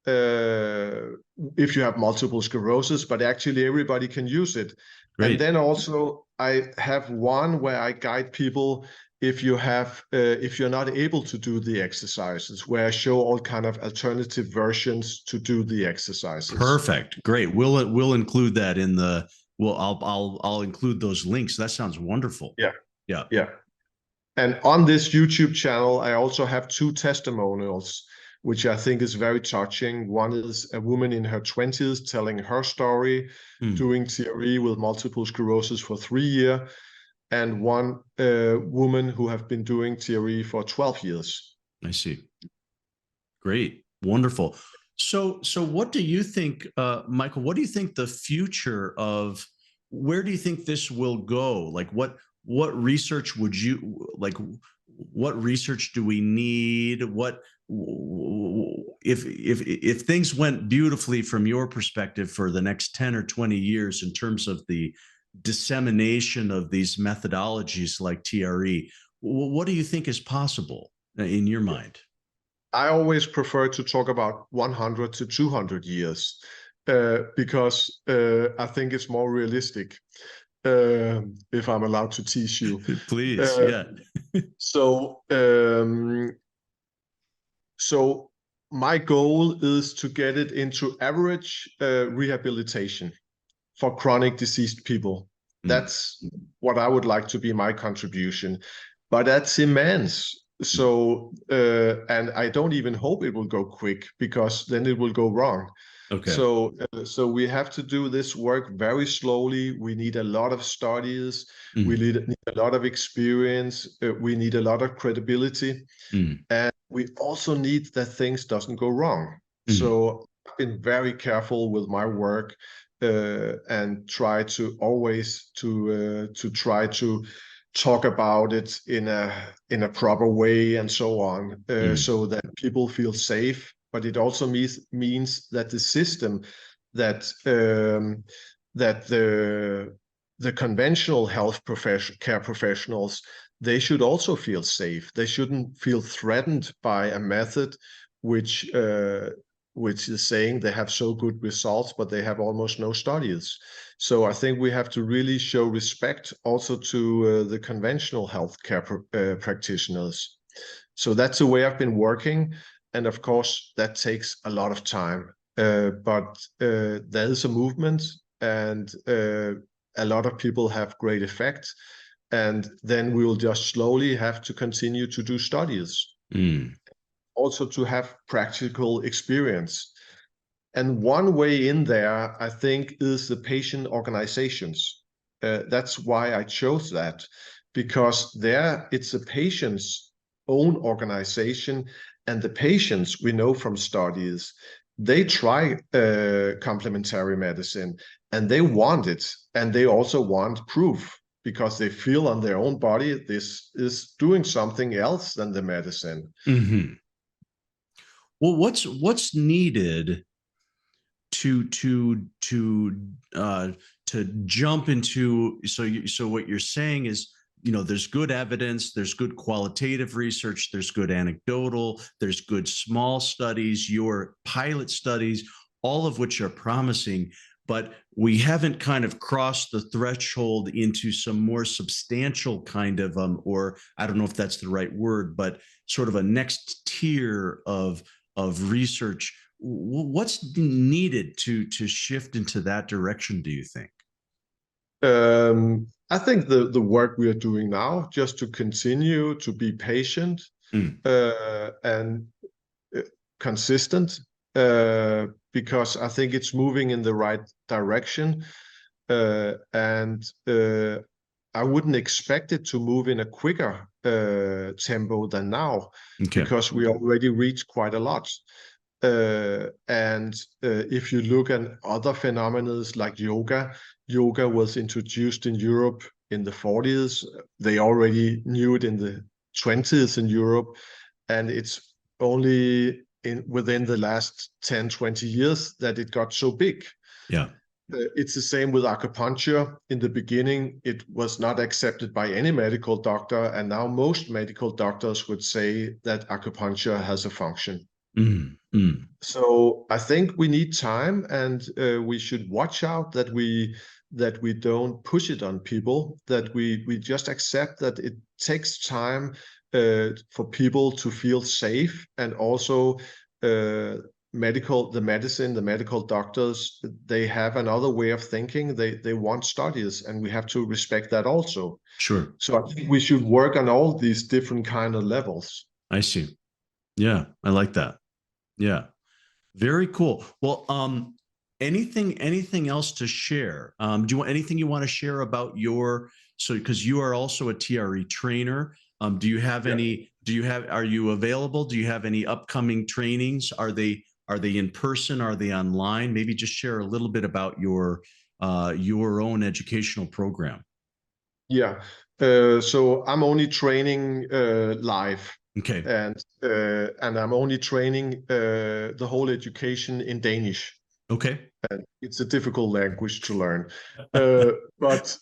if you have multiple sclerosis, but actually everybody can use it. Great. And then also I have one where I guide people if you're not able to do the exercises, where I show all kind of alternative versions to do the exercises. Perfect. Great. We'll include that in the. Well, I'll include those links. That sounds wonderful. Yeah. Yeah. Yeah. And on this YouTube channel, I also have 2 testimonials, which I think is very touching. One is a woman in her 20s telling her story, doing TRE with multiple sclerosis for 3 years, and one woman who have been doing TRE for 12 years. I see. Great. Wonderful. So what do you think, Michael, what do you think the future of, where do you think this will go? Like what research would you, like what research do we need? What, if things went beautifully from your perspective for the next 10 or 20 years in terms of the dissemination of these methodologies like TRE, what do you think is possible in your mind? I always prefer to talk about 100 to 200 years because I think it's more realistic, if I'm allowed to tease you. Please, yeah. So my goal is to get it into average rehabilitation for chronic diseased people. That's what I would like to be my contribution, but that's immense. So, and I don't even hope it will go quick, because then it will go wrong. Okay. So we have to do this work very slowly. We need a lot of studies. We need a lot of experience. We need a lot of credibility. And we also need that things doesn't go wrong. So I've been very careful with my work and try to always try to talk about it in a proper way and so on, so that people feel safe. But it also means that the system, that the conventional health care professionals, they should also feel safe. They shouldn't feel threatened by a method which is saying they have so good results, but they have almost no studies. So I think we have to really show respect also to the conventional healthcare practitioners. So that's the way I've been working. And of course, that takes a lot of time. But there is a movement, and a lot of people have great effect. And then we will just slowly have to continue to do studies. Also to have practical experience. And one way in there, I think, is the patient organizations. That's why I chose that, because there it's a patient's own organization, and the patients, we know from studies, they try complementary medicine and they want it, and they also want proof, because they feel on their own body this is doing something else than the medicine. Well, what's needed to jump into, so what you're saying is, there's good evidence, there's good qualitative research, there's good anecdotal, there's good small studies, your pilot studies, all of which are promising, but we haven't kind of crossed the threshold into some more substantial kind of, or I don't know if that's the right word, but sort of a next tier of research. What's needed to shift into that direction, do you think? I think the work we are doing now, just to continue to be patient and consistent, because I think it's moving in the right direction. And I wouldn't expect it to move in a quicker tempo than now, because we already reached quite a lot. And if you look at other phenomena like yoga was introduced in Europe in the 40s. They already knew it in the 20s in Europe, and it's only within the last 10, 20 years that it got so big. Yeah. It's the same with acupuncture. In the beginning, it was not accepted by any medical doctor, and now most medical doctors would say that acupuncture has a function. So I think we need time, and we should watch out that we don't push it on people, that we just accept that it takes time for people to feel safe, and also the medical doctors, they have another way of thinking. They want studies, and we have to respect that also. Sure. So I think we should work on all these different kind of levels. I see. Yeah, I like that. Yeah, very cool. Well, anything else to share? Do you want anything you want to share about because you are also a TRE trainer. Do you have any? Are you available? Do you have any upcoming trainings? Are they in person? Are they online? Maybe just share a little bit about your own educational program. Yeah. So I'm only training live. Okay. And I'm only training the whole education in Danish. Okay. And it's a difficult language to learn. But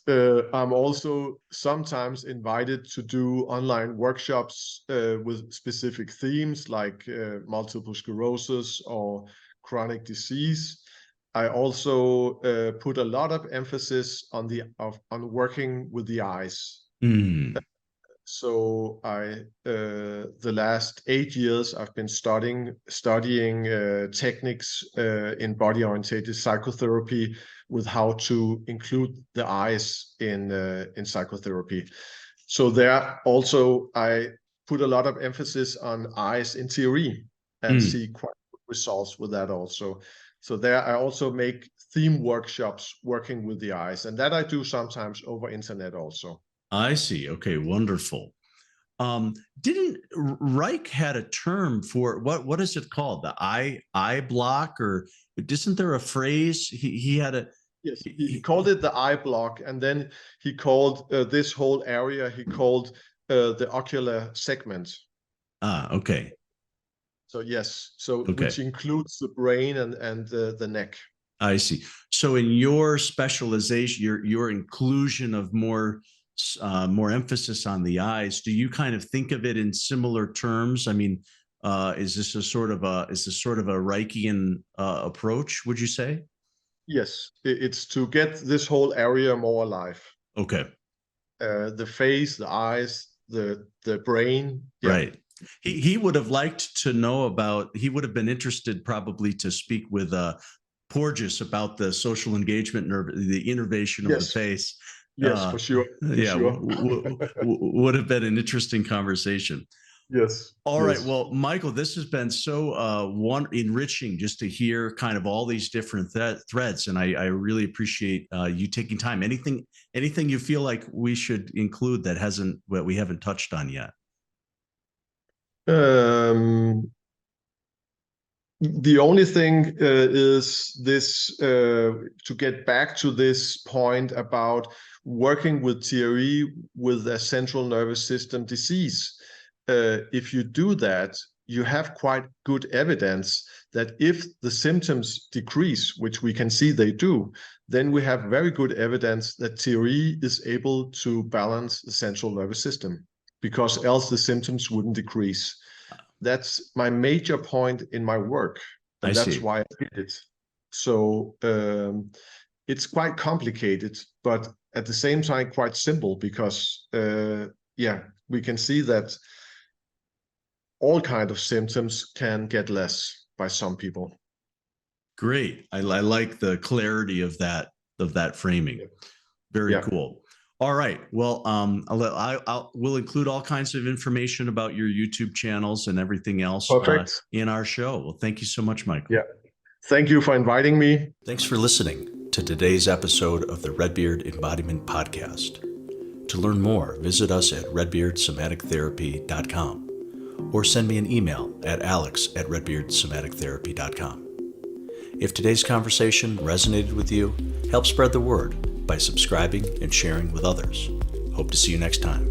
I'm also sometimes invited to do online workshops with specific themes like multiple sclerosis or chronic disease. I also put a lot of emphasis on working with the eyes. So the last 8 years, I've been studying techniques in body-oriented psychotherapy, with how to include the eyes in psychotherapy. So there also I put a lot of emphasis on eyes in TRE, and see quite good results with that also. So there I also make theme workshops working with the eyes, and that I do sometimes over internet also. I see. Okay, wonderful. Didn't Reich had a term for what is it called? The eye block, or isn't there a phrase? He had a yes. He called it the eye block, and then he called this whole area, he called the ocular segment. Okay. So yes, so okay. Which includes the brain and the neck. I see. So in your specialization, your inclusion of more emphasis on the eyes, do you kind of think of it in similar terms? I mean, is this sort of a Reichian approach, would you say? Yes, it's to get this whole area more alive. Okay. The face, the eyes, the brain. Yeah. Right. He would have liked to know about. He would have been interested probably to speak with Porges about the social engagement nerve, the innervation of the face. Yes, for sure. Would have been an interesting conversation. Yes. All right. Well, Michael, this has been so enriching just to hear kind of all these different threads, and I really appreciate you taking time. Anything you feel like we should include that we haven't touched on yet? The only thing is this, to get back to this point about working with TRE with a central nervous system disease. If you do that, you have quite good evidence that if the symptoms decrease, which we can see they do, then we have very good evidence that TRE is able to balance the central nervous system, because else the symptoms wouldn't decrease. That's my major point in my work, and that's why I did it. So it's quite complicated, but at the same time quite simple, because we can see that all kinds of symptoms can get less by some people. Great. I like the clarity of that framing. Very cool. All right. Well, we'll include all kinds of information about your YouTube channels and everything else in our show. Well, thank you so much, Michael. Yeah. Thank you for inviting me. Thanks for listening to today's episode of the Redbeard Embodiment Podcast. To learn more, visit us at redbeardsomatictherapy.com or send me an email at alex@redbeardsomatictherapy.com. If today's conversation resonated with you, help spread the word by subscribing and sharing with others. Hope to see you next time.